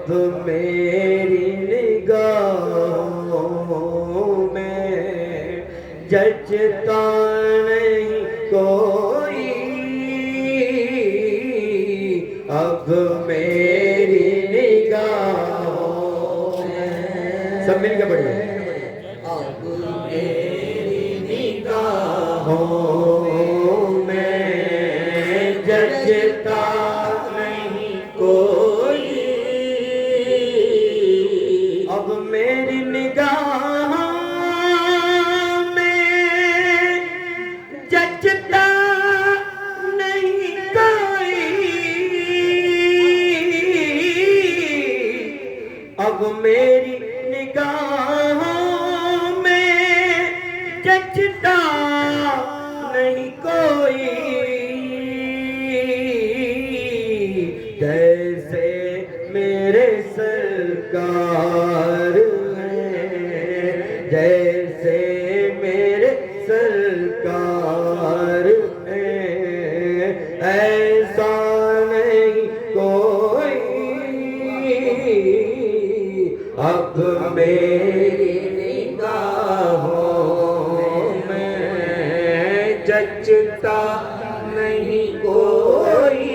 अब मेरी निगाहों में जचता नहीं कोई, अब मेरी निगाहों में। सब मिल के पढ़िए। अब मेरी निगाहों में जचता नहीं कोई, अब मेरी निगाहों में जचता नहीं कोई, अब मेरी निगाहों में जचता नहीं कोई, जैसे मेरे सरकार हैं, जैसे मेरे सरकार हैं, ऐसा नहीं कोई, अब मेरी निगाहों में जचता नहीं कोई,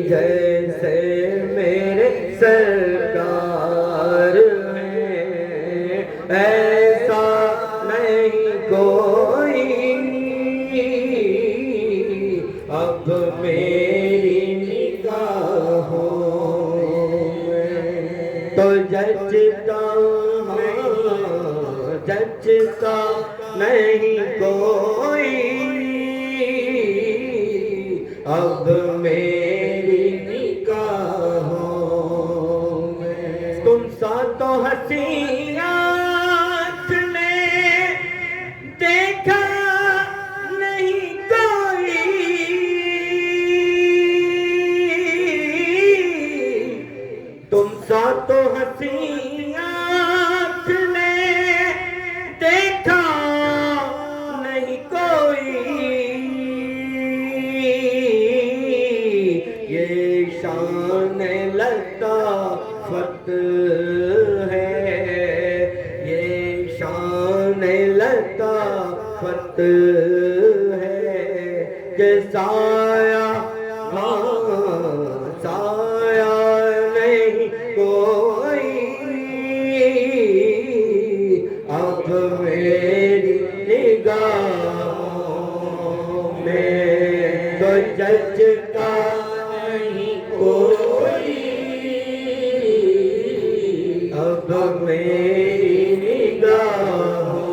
जैसे मेरे सरकार हैं, ऐसा नहीं कोई, अब मेरी निगाहों में तो जचता जचता नहीं कोई, अब मेरी निगाहों में। तुम सा तो हंसी आँख ने देखा नहीं कोई, तुम सा तो हंसी आँख ने देखा नहीं कोई, ये शान लताफत है, ये शान लताफत है कि साया साया नहीं कोई, अब मेरी निगाहों में तो जचता नहीं कोई, अब मेरी निगाहों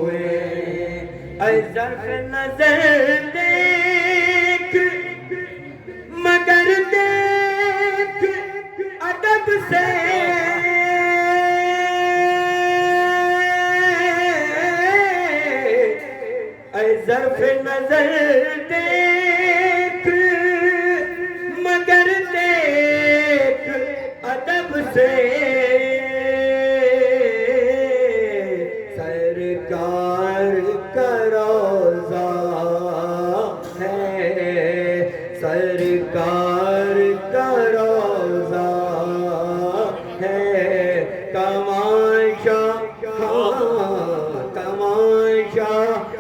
में। अज़र नजर देख मगर देख अदब से, ज़र्फ़ नजर देख मगर देख अदब से, सरकार का रोज़ा है, सरकार का रोज़ा है, तमाशा तमाशा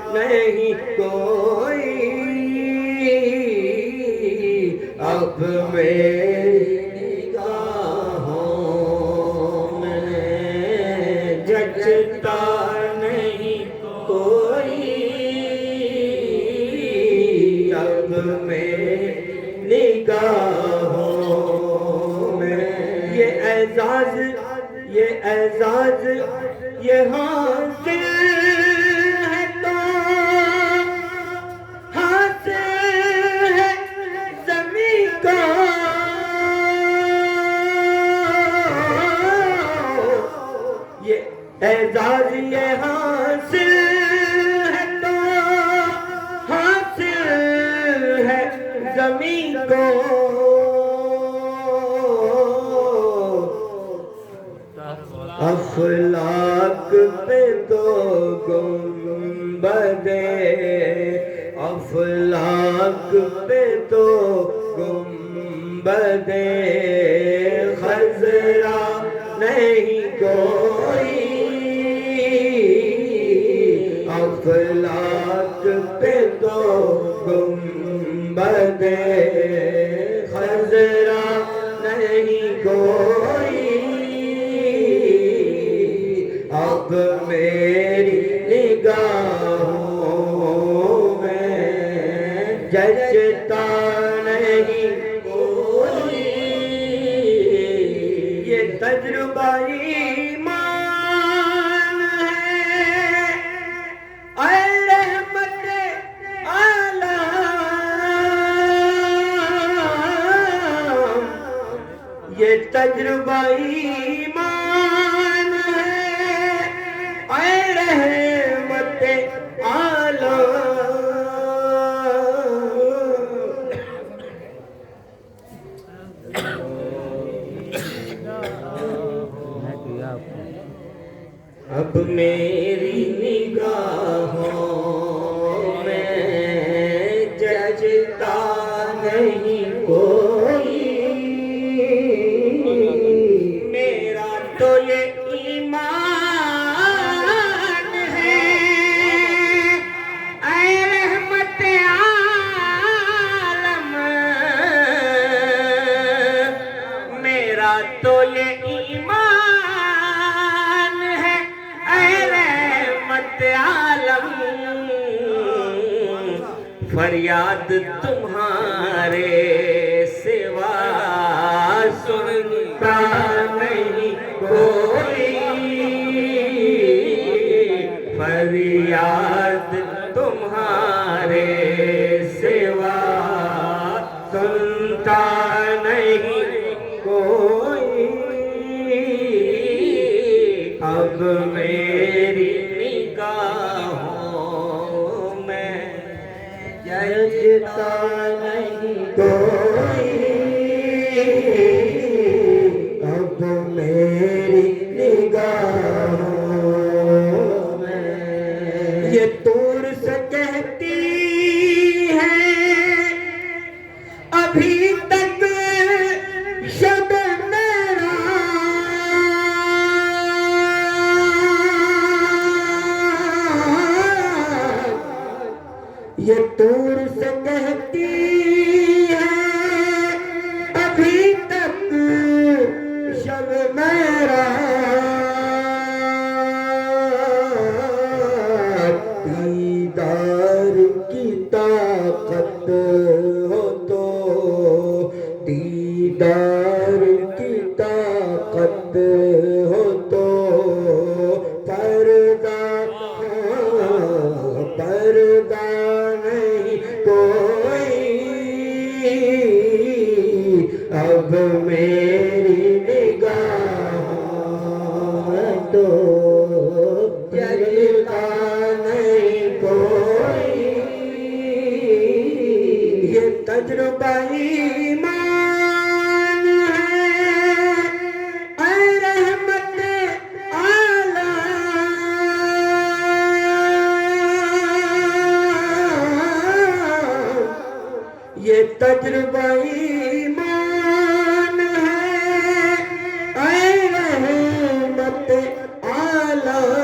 नहीं कोई, अब मेरी निगाहों में जचता नहीं कोई, अब मेरी निगाहों में। ये एजाज ये एजाज ये हासिल है तो हासिल है ज़मीं को, ये एजाज ये हासिल है तो हासिल है ज़मीं को, अफलाक पे तो गुंबदे, अफलाक पे तो गुंबदे बदे खजरा नहीं कोई, अफलाक पे तो गुंबदे खजरा नहीं कोई, अब मेरी निगाहों में जचता नहीं कोई। ये तजुर्बा ईमान है, ऐ रहमत आलम। ये तजुर्बा ईमान है, ऐ रहमत आलम। अब मेरी निगाहों में जचता नहीं कोई, मेरा तो ये ईमान है, ऐ रहमत आलम। मेरा तो ये ईमान है, ऐ रहमत आलम। फरियाद तुम्हारे सिवा सुनता नहीं कोई, फरियाद तुम्हारे सिवा सुनता नहीं कोई। अब मेरी निगाहों में जचता नहीं कोई, अब मेरी निगाहों में ये दूर से कहती है अभी तक शब मेरा, ये दूर से कहती है अभी तक शब मेरा। दीदार की ताकत हो तो, दीदार की ताकत हो तो पर्दा पर्दा नहीं कोई, अब मेरी निगाह तो जचता नहीं कोई। ये तजुर्बा ईमान है, ऐ रहमत आलम। ये तजुर्बा ईमान है, ऐ रहमत आलम।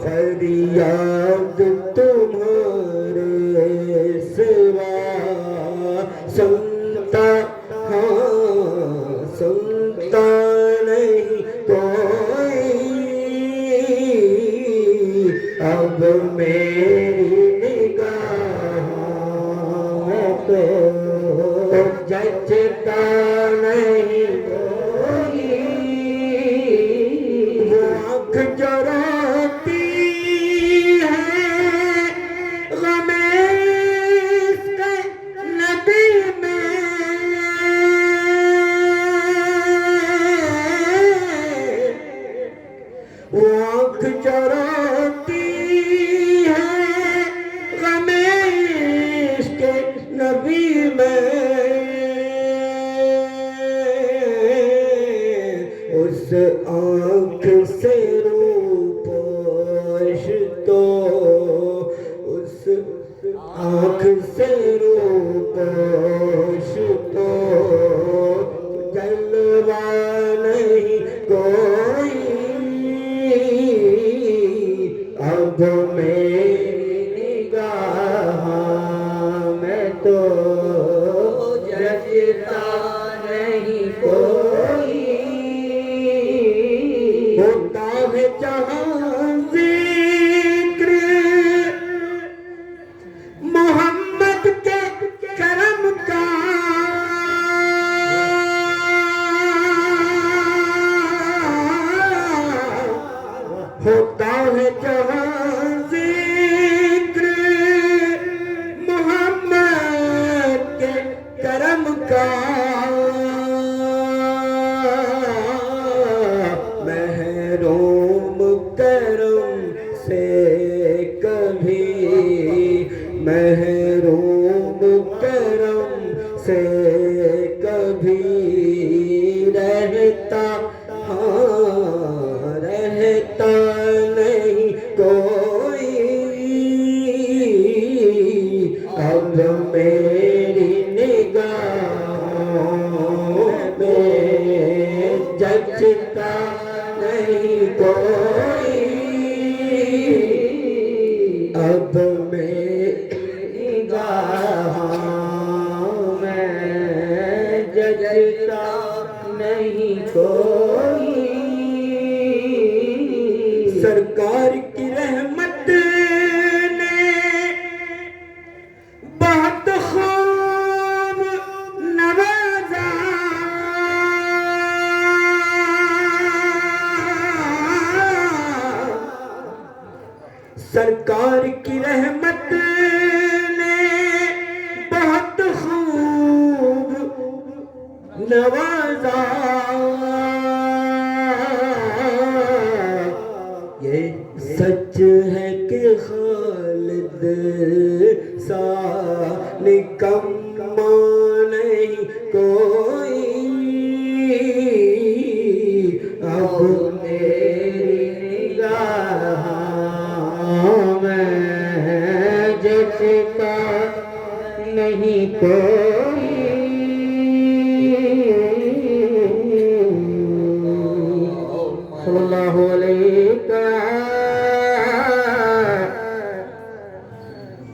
फरियाद तुम्हारे सिवा सुनता सुनता नहीं कोई, अब मेरी निगाह तो जचता नहीं कोई। वो आँख जो रोती है गमे इसके नबी में, वो आँख जो रोती है गमे इसके नबी में। उस आँख से रूपोश तो उस आँख से रूपोश तो जलवा नहीं कोई, अब मेरी निगाह में तो जचता नहीं कोई। होता है जहाँ जिक्र मोहम्मद के करम का, होता है जहाँ जिक्र मोहम्मद के करम का, महरूम करम से कभी, महरूम करम से कभी रहता, हाँ रहता नहीं कोई, अब मेरी निगाहों में जचता नहीं कोई, अब मेरी निगाहों में जचता नहीं कोई। सरकार की रहमत ने बहुत खूब नवाजा, सरकार की रहमत ने बहुत खूब नवाजा, ये सच है कि खालिद सा निकम